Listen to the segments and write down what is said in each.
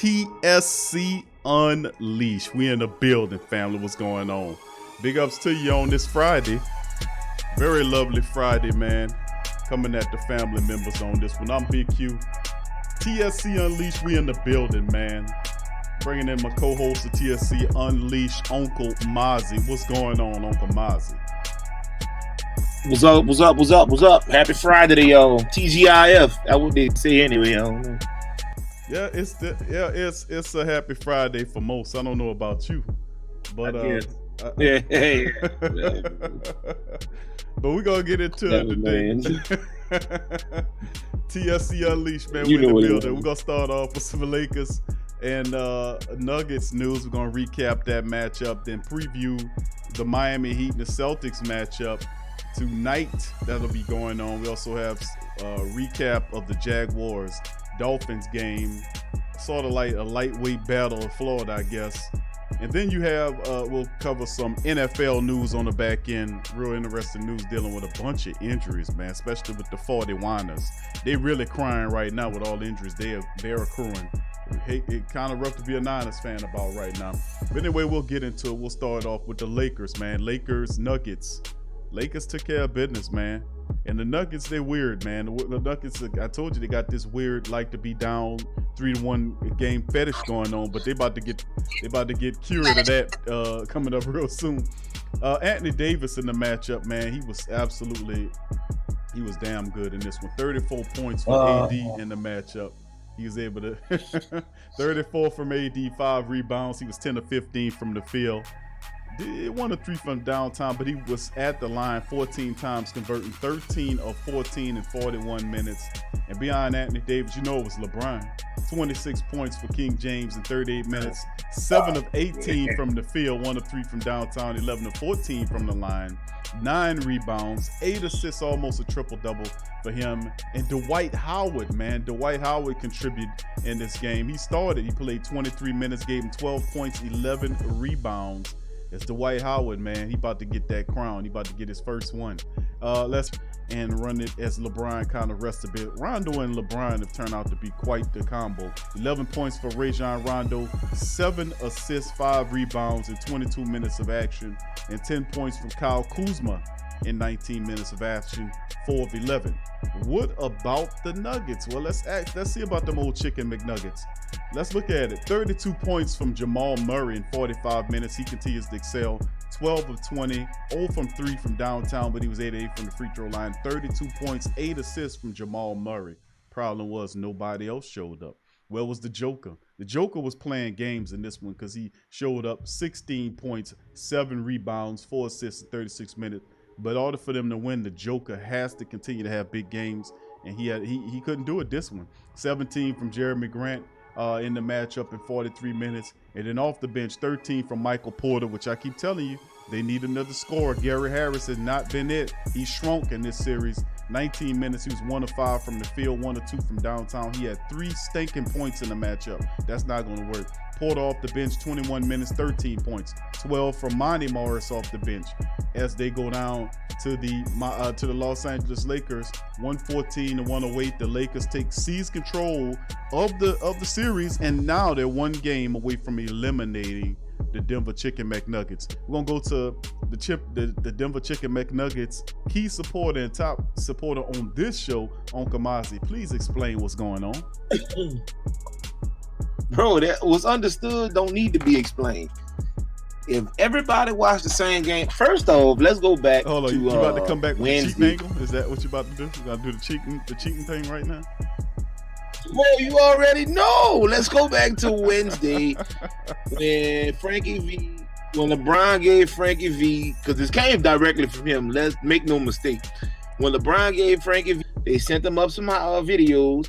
TSC Unleashed. We in the building, family. What's going on? Big ups to you on this Friday. Very lovely Friday, man. Coming at the family members on this one. I'm Big Q. TSC Unleashed. We in the building, man. Bringing in my co-host of TSC Unleashed, Uncle Mozzie. What's going on, Uncle Mozzie? What's up? What's up? What's up? What's up? Happy Friday to y'all. TGIF. That's what they say anyway. I don't know. Yeah, it's a happy Friday for most. I don't know about you, but yeah. But we're gonna get into it today. TSC Unleashed, man. We're in the building. We're gonna start off with some Lakers and Nuggets news. We're gonna recap that matchup, then preview the Miami Heat and the Celtics matchup tonight. That'll be going on. We also have a recap of the Jaguars Dolphins game, sort of like a lightweight battle in Florida, I guess. And then you have, we'll cover some NFL news on the back end. Real interesting news dealing with a bunch of injuries, man, especially with the 49ers. They're really crying right now with all the injuries they're accruing. It's kind of rough to be a Niners fan about right now. But anyway, we'll get into it. We'll start off with the Lakers, man. Lakers, Nuggets. Lakers took care of business, man. And the Nuggets, they're weird, man. The Nuggets, I told you, they got this weird, like to be down 3-1 game fetish going on, but they about to get cured of that coming up real soon. Anthony Davis in the matchup, man, he was damn good in this one. 34 points for AD in the matchup. He was able to 34 from AD, 5 rebounds. He was 10 of 15 from the field. 1 of 3 from downtown, but he was at the line 14 times, converting 13 of 14 in 41 minutes. And beyond Anthony Davis, you know it was LeBron. 26 points for King James in 38 minutes. 7 of 18 from the field, 1 of 3 from downtown, 11 of 14 from the line. 9 rebounds, 8 assists, almost a triple-double for him. And Dwight Howard, man. Dwight Howard contributed in this game. He played 23 minutes, gave him 12 points, 11 rebounds. It's Dwight Howard, man. He about to get that crown. He about to get his first one. Let's run it as LeBron kind of rests a bit. Rondo and LeBron have turned out to be quite the combo. 11 points for Rajon Rondo, 7 assists, 5 rebounds in 22 minutes of action, and 10 points from Kyle Kuzma in 19 minutes of action, 4 of 11. What about the Nuggets? Well, let's see about them old chicken McNuggets. Let's look at it. 32 points from Jamal Murray in 45 minutes. He continues to excel. 12 of 20, 0 from 3 from downtown, but he was 8-8 from the free throw line. 32 points, 8 assists from Jamal Murray. Problem was nobody else showed up. Where was the Joker? The Joker was playing games in this one because he showed up 16 points, 7 rebounds, 4 assists in 36 minutes. But in order for them to win, the Joker has to continue to have big games, and he couldn't do it this one. 17 from Jeremy Grant in the matchup in 43 minutes. And then off the bench, 13 from Michael Porter, which I keep telling you, they need another scorer. Gary Harris has not been it. He shrunk in this series. 19 minutes, he was 1 of 5 from the field, 1 of 2 from downtown. He had 3 stinking points in the matchup. That's not going to work. Porter off the bench, 21 minutes, 13 points. 12 from Monty Morris off the bench as they go down to the Los Angeles Lakers, 114-108. The Lakers seize control of the series, and now they're 1 game away from eliminating the Denver Chicken McNuggets. We're gonna go to the Denver Chicken McNuggets key supporter and top supporter on this show, Uncle Mozzie. Please explain what's going on. Bro, that was understood. Don't need to be explained. If everybody watched the same game, first off, let's go back. Hold on, to you about to come back with Wednesday. the cheating angle? Is that what you about to do? You gotta do the cheating thing right now? Well, you already know. Let's go back to Wednesday when LeBron gave Frankie V, because this came directly from him. Let's make no mistake. When LeBron gave Frankie V, they sent him up some videos,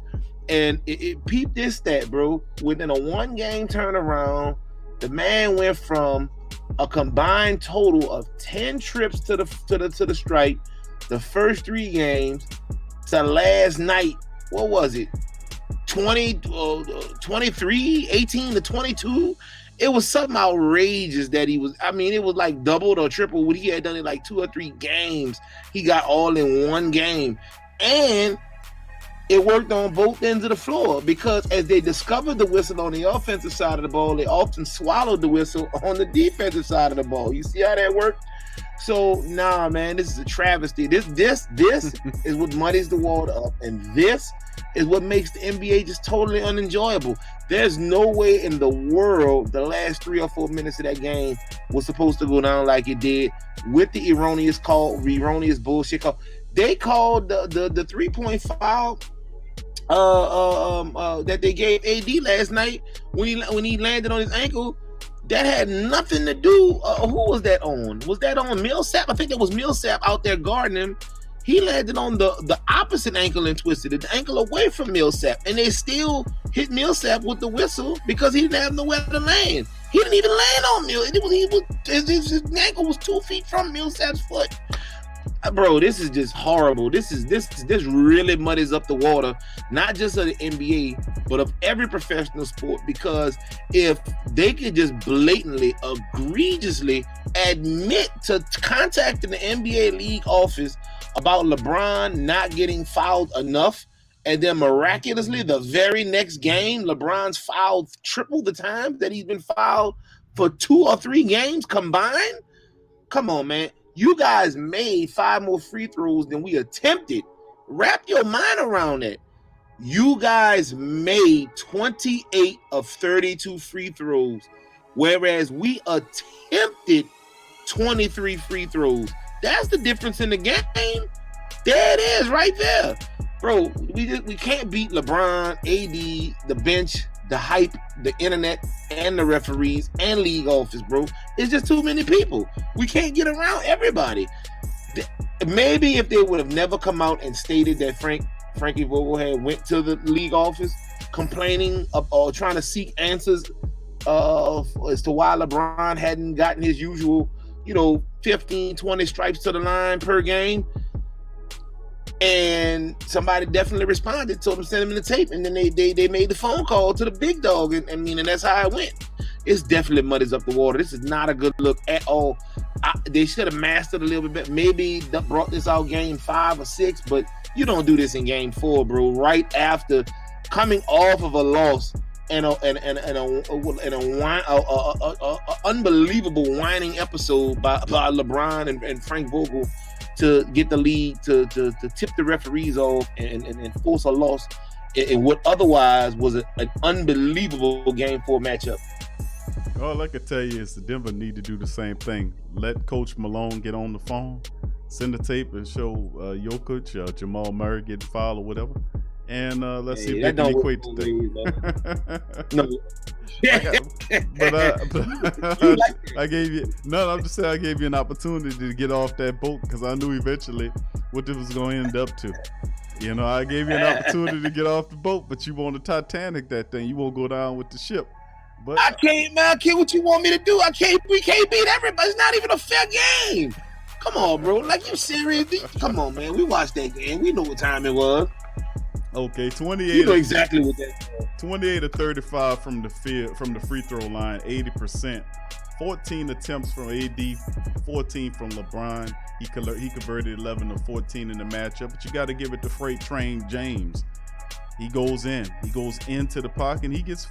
and it peeped this stat, bro. Within a 1-game turnaround, the man went from a combined total of 10 trips to the stripe the first 3 games to last night. What was it? 23, 18 to 22. It was something outrageous that he was. I mean, it was like doubled or triple what he had done in like 2 or 3 games. He got all in 1 game. And it worked on both ends of the floor because as they discovered the whistle on the offensive side of the ball, they often swallowed the whistle on the defensive side of the ball. You see how that worked? So, nah, man, this is a travesty. This is what muddies the water up, and this is what makes the NBA just totally unenjoyable. There's no way in the world the last 3 or 4 minutes of that game was supposed to go down like it did with the erroneous bullshit call. They called the 3-point foul that they gave AD last night when he landed on his ankle. That had nothing to do. Who was that on? Was that on Millsap? I think it was Millsap out there guarding him. He landed on the opposite ankle and twisted it, the ankle away from Millsap, and they still hit Millsap with the whistle because he didn't have nowhere to land. He didn't even land on Millsap. His ankle was 2 feet from Millsap's foot. Bro, this is just horrible. This really muddies up the water, not just of the NBA, but of every professional sport. Because if they could just blatantly, egregiously admit to contacting the NBA league office about LeBron not getting fouled enough, and then miraculously the very next game, LeBron's fouled triple the time that he's been fouled for 2 or 3 games combined. Come on, man. You guys made 5 more free throws than we attempted. Wrap your mind around that. You guys made 28 of 32 free throws, whereas we attempted 23 free throws. That's the difference in the game. There it is right there. Bro, we can't beat LeBron, AD, the bench, the hype, the internet, and the referees and league office, bro. It's just too many people. We can't get around everybody. Maybe if they would have never come out and stated that Frankie Vogel had went to the league office complaining or trying to seek answers as to why LeBron hadn't gotten his usual, 15, 20 stripes to the line per game. And somebody definitely responded, told them send them the tape, and then they made the phone call to the big dog, and that's how it went. It's definitely muddies up the water. This is not a good look at all. They should have mastered a little bit better. Maybe they brought this out game 5 or 6, but you don't do this in game 4, bro. Right after coming off of a loss and a unbelievable whining episode by LeBron and Frank Vogel to get the league to tip the referees off and force a loss in what otherwise was an unbelievable game 4 matchup. All I can tell you is the Denver need to do the same thing. Let Coach Malone get on the phone, send the tape and show Jokic, Jamal Murray get fouled or whatever. And let's see if they can equate to things. No. I gave you I'm just saying I gave you an opportunity to get off that boat because I knew eventually what this was going to end up to. I gave you an opportunity to get off the boat, but you want to Titanic that thing. You won't go down with the ship. But I can't, man. I can't. What you want me to do? We can't beat everybody. It's not even a fair game. Come on, bro. Like, you serious? Come on, man. We watched that game. We know what time it was. Okay, 28. You know exactly what that was. 28 of 35 from the free throw line, 80%. 14 attempts from AD, 14 from LeBron. He converted 11 of 14 in the matchup, but you got to give it to Freight Train James. He goes into the pocket, and he gets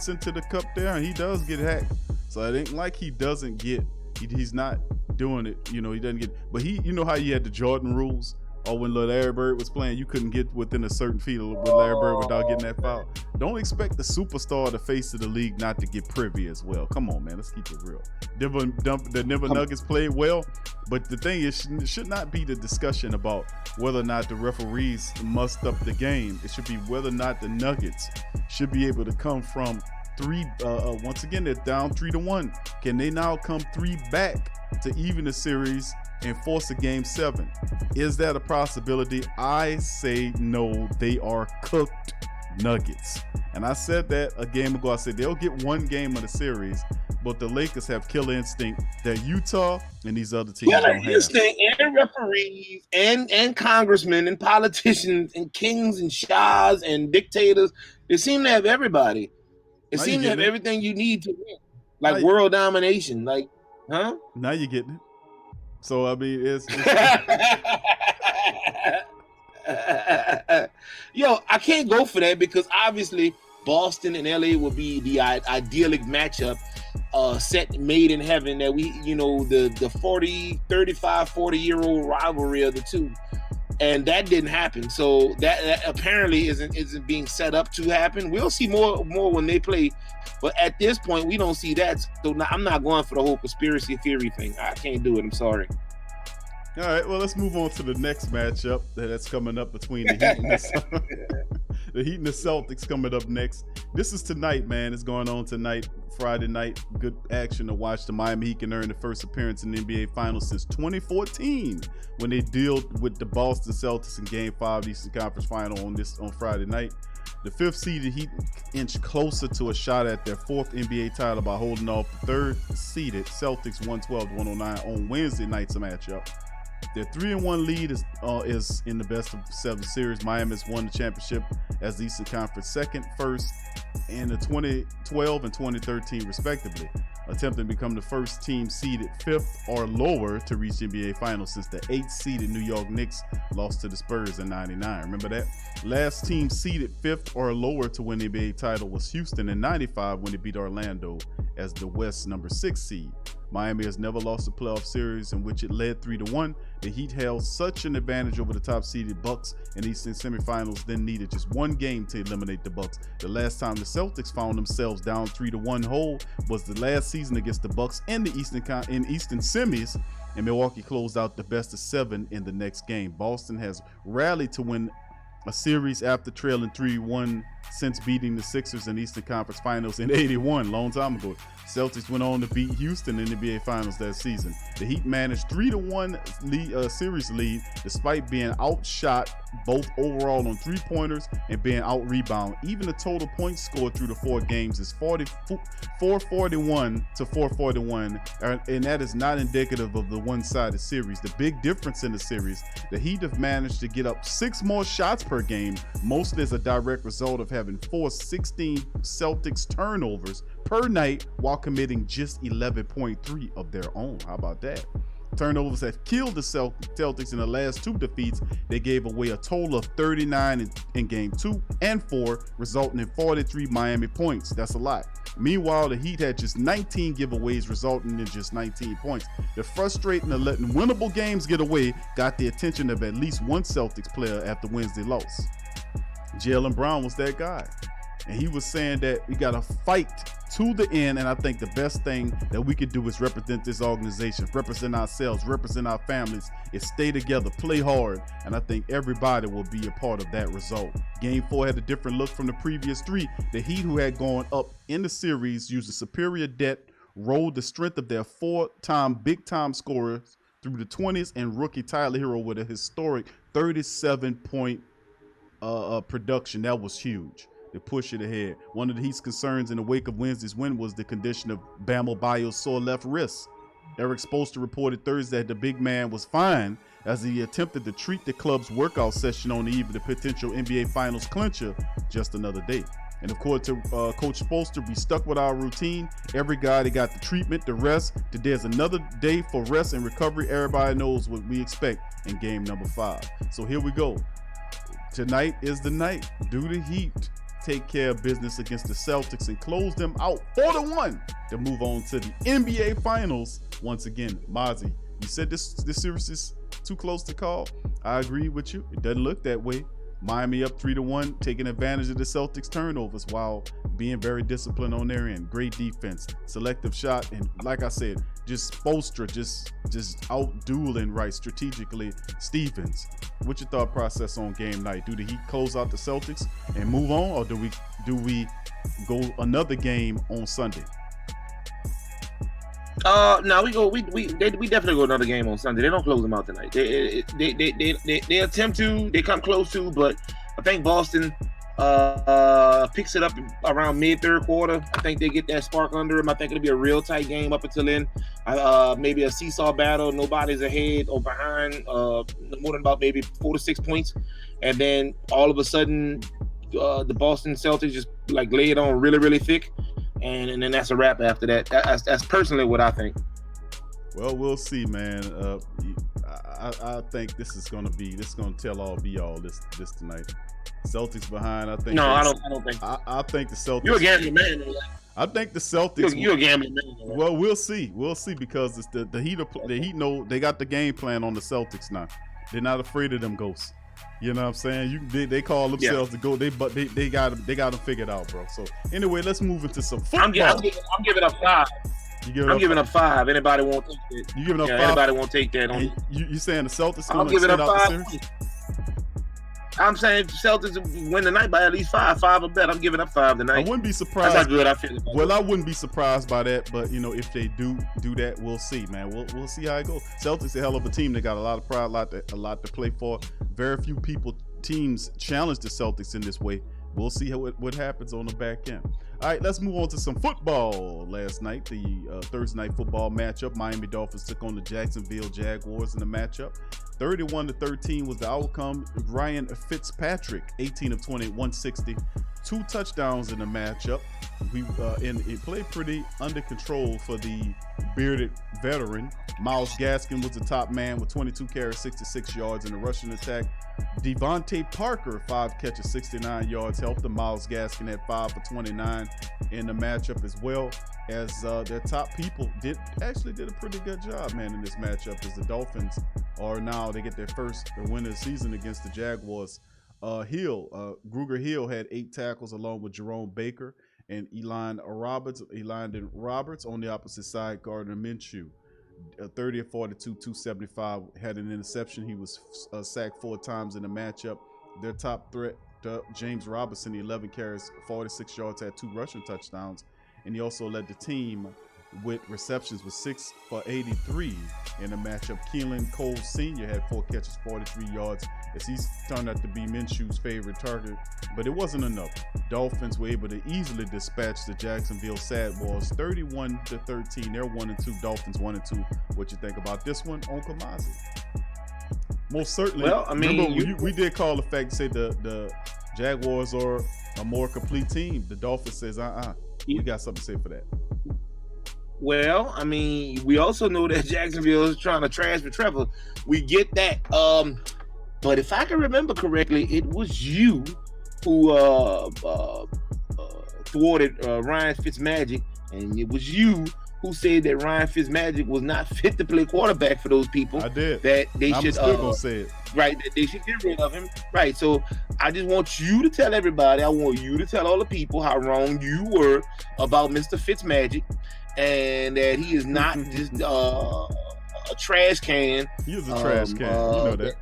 into the cup there, and he does get hacked. So it ain't like he doesn't get. He's not doing it. He doesn't get. But how you had the Jordan rules, or when Larry Bird was playing, you couldn't get within a certain feet with Larry Bird without getting that foul. Don't expect the superstar, the face of the league, not to get privy as well. Come on, man. Let's keep it real. The Denver Nuggets played well, but the thing is, it should not be the discussion about whether or not the referees must up the game. It should be whether or not the Nuggets should be able to come from 3. Once again, they're down 3-1. Can they now come 3 back to even the series and force a game 7? Is that a possibility? I say no. They are cooked Nuggets. And I said that a game ago. I said they'll get 1 game of the series, but the Lakers have killer instinct that Utah and these other teams don't have. Instinct, and referees and congressmen and politicians and kings and shahs and dictators. They seem to have everybody. It seems to have everything you need to win. Like world domination. Like, huh? Now you're getting it. So, I mean, it's Yo, I can't go for that because obviously Boston and LA will be the idyllic matchup, made in heaven that we, the 35, 40-year-old rivalry of the two. And that didn't happen. So that apparently isn't being set up to happen. We'll see more when they play. But at this point, we don't see that. So I'm not going for the whole conspiracy theory thing. I can't do it. I'm sorry. All right, well, let's move on to the next matchup that's coming up between the Heat and the Heat and the Celtics coming up next. This is tonight, man. It's going on tonight, Friday night. Good action to watch. The Miami Heat can earn the first appearance in the NBA Finals since 2014 when they dealt with the Boston Celtics in Game 5 of the Eastern Conference Final on Friday night. The fifth seeded Heat inch closer to a shot at their fourth NBA title by holding off the third seeded Celtics 112-109 on Wednesday night's matchup. Their 3-1 lead is in the best of 7 series. Miami has won the championship as the Eastern Conference second, first in the 2012 and 2013 respectively, attempting to become the first team seeded 5th or lower to reach the NBA Finals since the 8th seeded New York Knicks lost to the Spurs in '99. Remember that? Last team seeded 5th or lower to win the NBA title was Houston in '95 when they beat Orlando as the West's number 6 seed. Miami has never lost a playoff series in which it led 3-1. The Heat held such an advantage over the top-seeded Bucks in the Eastern semifinals, then needed just one game to eliminate the Bucks. The last time the Celtics found themselves down 3-1 whole was the last season against the Bucks in the Eastern semis, and Milwaukee closed out the best of 7 in the next game. Boston has rallied to win a series after trailing 3-1 since beating the Sixers in the Eastern Conference Finals in '81, long time ago. Celtics went on to beat Houston in the NBA Finals that season. The Heat managed 3-1 series lead despite being outshot both overall on three-pointers and being out-rebounded. Even the total points scored through the 4 games is 441 to 441, and that is not indicative of the one-sided series. The big difference in the series, the Heat have managed to get up 6 more shots per game, mostly as a direct result of having forced 16 Celtics turnovers per night while committing just 11.3 of their own. How about that? Turnovers have killed the Celtics in the last 2 defeats. They gave away a total of 39 in game 2 and 4, resulting in 43 Miami points. That's a lot. Meanwhile, the Heat had just 19 giveaways, resulting in just 19 points. The frustrating of letting winnable games get away got the attention of at least one Celtics player after Wednesday loss. Jaylen Brown was that guy. And he was saying that we got to fight to the end, and I think the best thing that we could do is represent this organization, represent ourselves, represent our families, is stay together, play hard, and I think everybody will be a part of that result. Game 4 had a different look from the previous 3. The Heat, who had gone up in the series, used a superior depth, rolled the strength of their 4-time big-time scorers through the 20s, and rookie Tyler Hero with a historic 37-point production. That was huge to push it ahead. One of the Heat's concerns in the wake of Wednesday's win was the condition of Bam Adebayo's sore left wrist. Eric Spoelstra reported Thursday that the big man was fine as he attempted to treat the club's workout session on the eve of the potential NBA Finals clincher just another day. And according to Coach Spoelstra, we stuck with our routine. Every guy, they got the treatment, the rest. Today's another day for rest and recovery. Everybody knows what we expect in game number 5. So here we go. Tonight is the night. Do the Heat take care of business against the Celtics and close them out 4-1 to move on to the NBA Finals once again? Mozzie, you said this series is too close to call. I agree with you. It doesn't look that way. Miami up 3-1, taking advantage of the Celtics turnovers while being very disciplined on their end. Great defense, selective shot, and like I said, just Spoelstra just out dueling right strategically Stevens. What's your thought process on game night? Do the Heat close out the Celtics and move on, or do we go another game on Sunday? No, we definitely go another game on Sunday. They don't close them out tonight. They attempt to, they come close to, but I think Boston picks it up around mid-third quarter. I think they get that spark under them. I think it'll be a real tight game up until then. Maybe a seesaw battle. Nobody's ahead or behind more than about maybe 4 to 6 points, and then all of a sudden the Boston Celtics just like lay it on really, really thick. And then that's a wrap after that. That's personally what I think. Well, we'll see, man. I think this is gonna tell all be all this tonight. Celtics behind. I think. No, I don't think. I think the Celtics. You're a gambling man. Though, right? I think the Celtics. You're a gambling man. Though, right? Well, we'll see. We'll see because it's the Heat. The Heat know they got the game plan on the Celtics now. They're not afraid of them ghosts. You know what I'm saying? They call themselves the GOAT. They got them figured out, bro. So anyway, let's move into some football. I'm giving up 5. I'm giving up 5. Anybody won't take it? You giving up 5? Anybody won't take that on you saying the Celtics? I'm giving up 5. I'm saying Celtics win tonight by at least 5 or better. I'm giving up 5 tonight. I wouldn't be surprised. That's how good I feel. Well, I wouldn't be surprised by that, but if they do that, we'll see, man. We'll see how it goes. Celtics a hell of a team. They got a lot of pride, a lot to play for. Very few teams challenge the Celtics in this way. We'll see what happens on the back end. All right, let's move on to some football. Last night, the Thursday night football matchup, Miami Dolphins took on the Jacksonville Jaguars in the matchup. 31-13 was the outcome. Ryan Fitzpatrick, 18 of 20, 160, 2 touchdowns in the matchup. It played pretty under control for the bearded veteran. Myles Gaskin was the top man with 22 carries, 66 yards in the rushing attack. Devontae Parker, 5 catches, 69 yards, helped them. Myles Gaskin had 5 for 29 in the matchup, as well as their top people did a pretty good job, man, in this matchup, as the Dolphins they get their first win of the season against the Jaguars. Gruger Hill had 8 tackles along with Jerome Baker and Elandon Roberts on the opposite side. Gardner Minshew, 30 of 42, 275, had an interception. He was sacked 4 times in the matchup. Their top threat, James Robinson, 11 carries, 46 yards, had 2 rushing touchdowns, and he also led the team with receptions with 6 for 83 in the matchup. Keelan Cole Sr. had 4 catches, 43 yards, as he's turned out to be Minshew's favorite target, but it wasn't enough. Dolphins were able to easily dispatch the Jacksonville Jaguars 31-13. They're 1-2. Dolphins 1-2. What you think about this one on Kamazi? Most certainly. Well, I mean, remember, we did call the fact to say the Jaguars are a more complete team. The Dolphins says, we got something to say for that. Well, I mean, we also know that Jacksonville is trying to transfer Trevor. We get that. But if I can remember correctly, it was you who thwarted Ryan Fitzmagic, and it was you who said that Ryan Fitzmagic was not fit to play quarterback for those people. I did. That they I'm should still gonna say it. Right, that they should get rid of him. Right. So I just want you to tell everybody, I want you to tell all the people how wrong you were about Mr. Fitzmagic, and that he is not just a trash can. He is a trash can. You know that.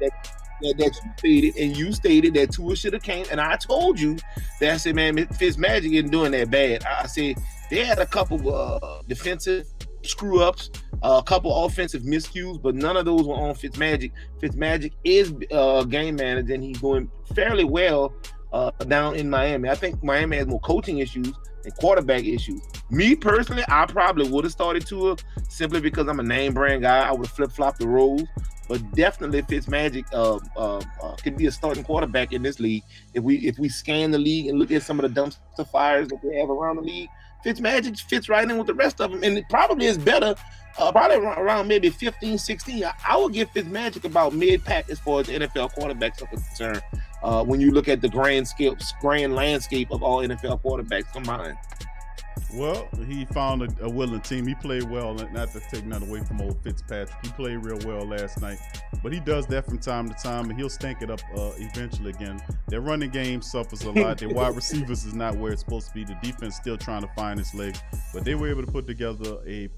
That you stated that Tua should have came, and I told you that I said, man, Fitzmagic isn't doing that bad. I said they had a couple defensive screw ups, a couple offensive miscues, but none of those were on Fitzmagic. Fitzmagic is a game manager, and he's doing fairly well down in Miami. I think Miami has more coaching issues and quarterback issues. Me personally, I probably would have started Tua simply because I'm a name brand guy. I would have flip-flopped the roles. But definitely Fitzmagic could be a starting quarterback in this league. If we scan the league and look at some of the dumpster fires that they have around the league, Fitzmagic fits right in with the rest of them, and it probably is better, probably around maybe 15, 16. I would give Fitzmagic about mid-pack as far as the NFL quarterbacks are concerned, when you look at the grand landscape of all NFL quarterbacks combined. Well, he found a willing team. He played well, not to take nothing away from old Fitzpatrick. He played real well last night, but he does that from time to time, and he'll stank it up eventually again. Their running game suffers a lot. Their wide receivers is not where it's supposed to be. The defense still trying to find its legs, but they were able to put together a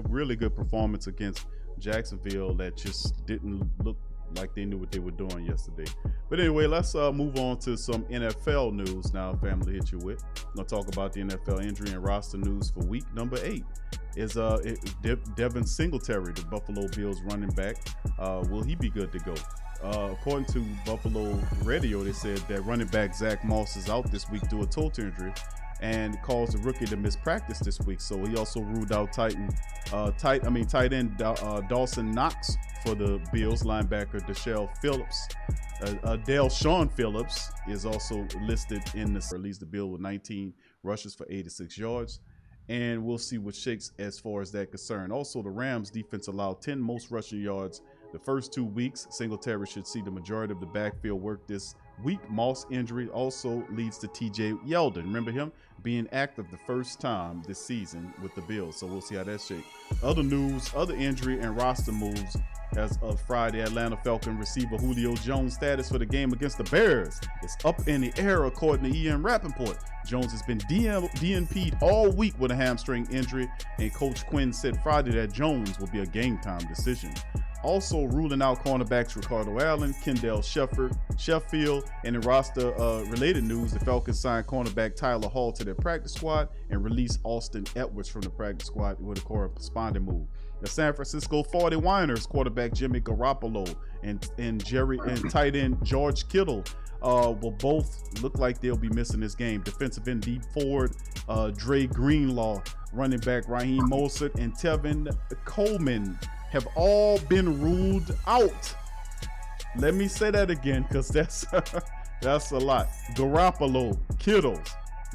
really good performance against Jacksonville that just didn't look like they knew what they were doing yesterday. But anyway, let's move on to some NFL news now. Family hit you with. I'm gonna talk about the NFL injury and roster news for week number 8. Is Devin Singletary, the Buffalo Bills running back? Will he be good to go? According to Buffalo Radio, they said that running back Zach Moss is out this week due to a toe toe and caused the rookie to miss practice this week. So he also ruled out tight end Dawson Knox for the Bills. Linebacker Deshaun Phillips is also listed in the release. The Bill with 19 rushes for 86 yards. And we'll see what shakes as far as that concern. Also, the Rams defense allowed 10 most rushing yards the first 2 weeks. Singletary should see the majority of the backfield work this week. Moss injury also leads to TJ Yeldon. Remember him being active the first time this season with the Bills. So we'll see how that shakes. Other news, other injury and roster moves. As of Friday, Atlanta Falcon receiver Julio Jones' status for the game against the Bears is up in the air, according to Ian Rappaport. Jones has been DNP'd all week with a hamstring injury, and Coach Quinn said Friday that Jones will be a game-time decision. Also ruling out cornerbacks Ricardo Allen, Kendall Sheffield, and in roster-related news, the Falcons signed cornerback Tyler Hall to their practice squad and released Austin Edwards from the practice squad with a corresponding move. The San Francisco 49ers quarterback Jimmy Garoppolo and tight end George Kittle will both look like they'll be missing this game. Defensive end Dee Ford, Dre Greenlaw, running back Raheem Mostert, and Tevin Coleman have all been ruled out. Let me say that again, because that's a lot. Garoppolo, Kittle,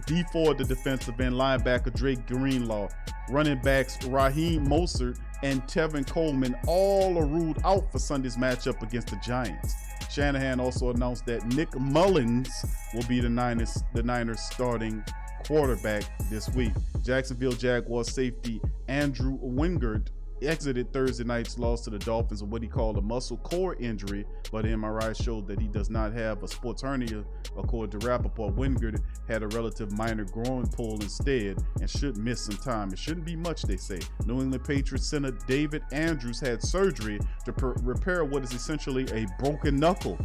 Dee Ford, the defensive end, linebacker Drake Greenlaw, running backs Raheem Mostert and Tevin Coleman all are ruled out for Sunday's matchup against the Giants. Shanahan also announced that Nick Mullins will be the Niners starting quarterback this week. Jacksonville Jaguars safety Andrew Wingard exited Thursday night's loss to the Dolphins with what he called a muscle core injury, but MRI showed that he does not have a sports hernia. According to Rappaport, Wingard had a relative minor groin pull instead and should miss some time. It shouldn't be much, they say. New England Patriots center David Andrews had surgery to repair what is essentially a broken knuckle.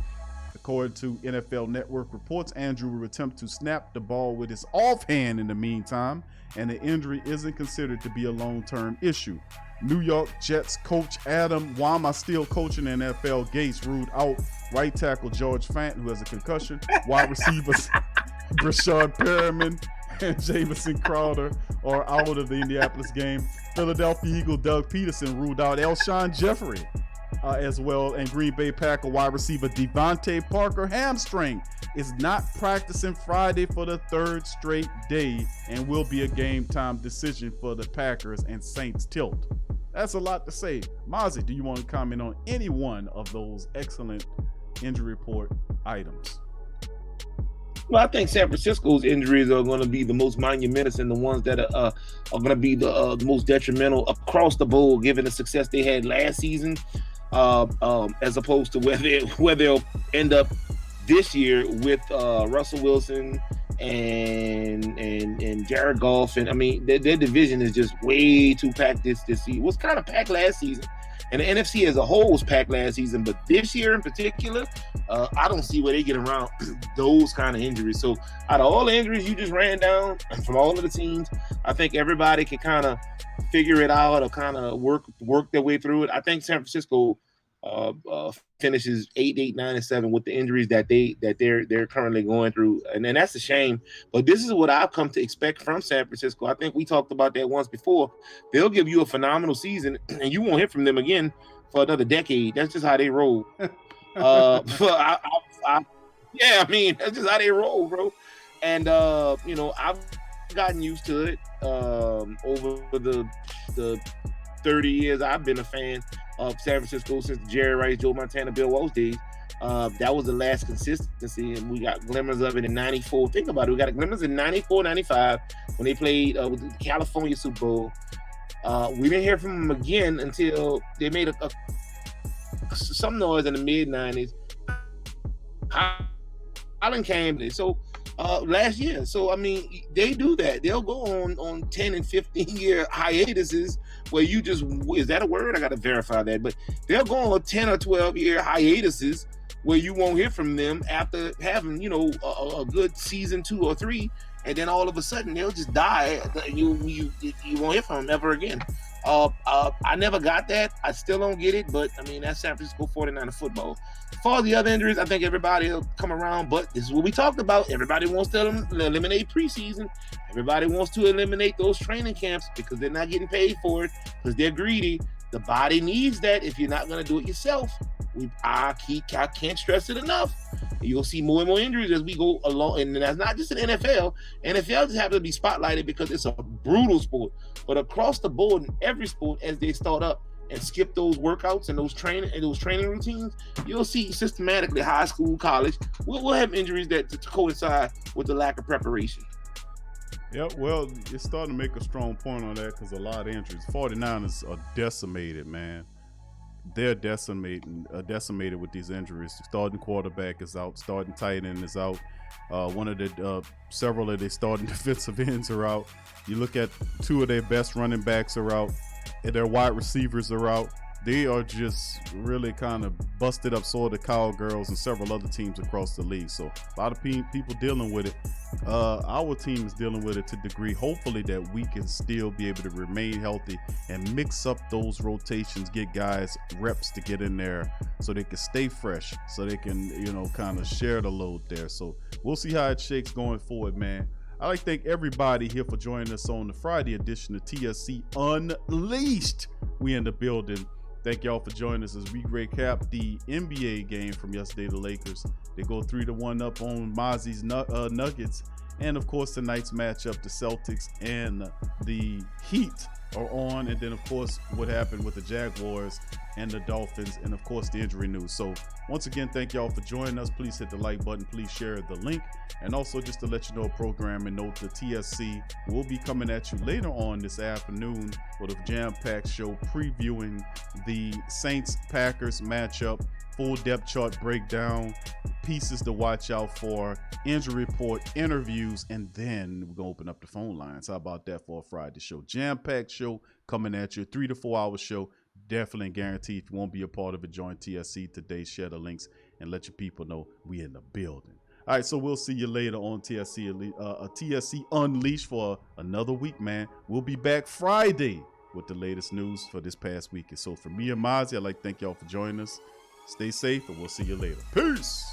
According to NFL Network reports, Andrew will attempt to snap the ball with his offhand in the meantime, and the injury isn't considered to be a long-term issue. New York Jets coach Adam, why am I still coaching NFL? Gates ruled out right tackle George Fant, who has a concussion. Wide receivers Brashad Perriman and Jamison Crowder are out of the Indianapolis game. Philadelphia Eagle Doug Peterson ruled out Alshon Jeffrey as well, and Green Bay Packer wide receiver Devontae Parker hamstring is not practicing Friday for the third straight day and will be a game time decision for the Packers and Saints tilt. That's a lot to say. Mozzie, do you want to comment on any one of those excellent injury report items? Well, I think San Francisco's injuries are going to be the most monumentous and the ones that are going to be the most detrimental across the board, given the success they had last season, as opposed to where they'll end up this year with Russell Wilson and Jared Goff. And I mean, their division is just way too packed this season. It was kind of packed last season. And the NFC as a whole was packed last season, but this year in particular, I don't see where they get around those kind of injuries. So out of all the injuries you just ran down from all of the teams, I think everybody can kind of figure it out or kind of work their way through it. I think San Francisco finishes 8, 9, and 7 with the injuries that they're currently going through, and that's a shame. But this is what I've come to expect from San Francisco. I think we talked about that once before. They'll give you a phenomenal season, and you won't hear from them again for another decade. That's just how they roll. I mean, that's just how they roll, bro. And I've gotten used to it over the 30 years I've been a fan of San Francisco, since the Jerry Rice, Joe Montana, Bill Walsh days. That was the last consistency, and we got glimmers of it in 94. Think about it. We got glimmers in 94, 95 when they played with the California Super Bowl. We didn't hear from them again until they made some noise in the mid-90s. Holland came. So last year. So, I mean, they do that. They'll go on 10 and 15-year hiatuses where you just, is that a word? I got to verify that. But they'll go on 10 or 12-year hiatuses where you won't hear from them after having, a good season 2 or 3. And then all of a sudden, they'll just die. You won't hear from them ever again. I never got that. I still don't get it. But, I mean, that's San Francisco 49er football. As far as the other injuries, I think everybody will come around. But this is what we talked about. Everybody wants to eliminate preseason. Everybody wants to eliminate those training camps because they're not getting paid for it, because they're greedy. The body needs that if you're not going to do it yourself. I can't stress it enough. You'll see more and more injuries as we go along. And that's not just an NFL. NFL just happens to be spotlighted because it's a brutal sport. But across the board in every sport, as they start up, and skip those workouts and those training routines, you'll see systematically high school, college, we'll have injuries that to coincide with the lack of preparation. Yeah, well, it's starting to make a strong point on that because a lot of injuries. 49ers are decimated, man. They're decimated with these injuries. The starting quarterback is out. Starting tight end is out. Several of their starting defensive ends are out. You look at two of their best running backs are out, and their wide receivers are out. They are just really kind of busted up, sort of Cowgirls and several other teams across the league. So a lot of people dealing with it. Our team is dealing with it to a degree. Hopefully that we can still be able to remain healthy and mix up those rotations, get guys reps to get in there so they can stay fresh, so they can, kind of share the load there. So we'll see how it shakes going forward, man. I'd like to thank everybody here for joining us on the Friday edition of TSC Unleashed. We in the building. Thank y'all for joining us as we recap the NBA game from yesterday. The Lakers, they go 3-1 up on Mozzie's Nuggets. And of course, tonight's matchup, the Celtics and the Heat are on. And then, of course, what happened with the Jaguars and the Dolphins, and of course, the injury news. So once again, thank y'all for joining us. Please hit the like button. Please share the link. And also, just to let you know, a program and note, the TSC will be coming at you later on this afternoon with a jam-packed show previewing the Saints-Packers matchup, full depth chart breakdown, pieces to watch out for, injury report, interviews, and then we're going to open up the phone lines. How about that for a Friday show? Jam-packed show coming at you, 3 to 4 hour show. Definitely guarantee if you won't be a part of it, join TSC today, share the links, and let your people know we in the building. All right, so we'll see you later on TSC Unleashed for another week, man. We'll be back Friday with the latest news for this past week. And so for me and Mozzie, I'd like to thank y'all for joining us. Stay safe, and we'll see you later. Peace.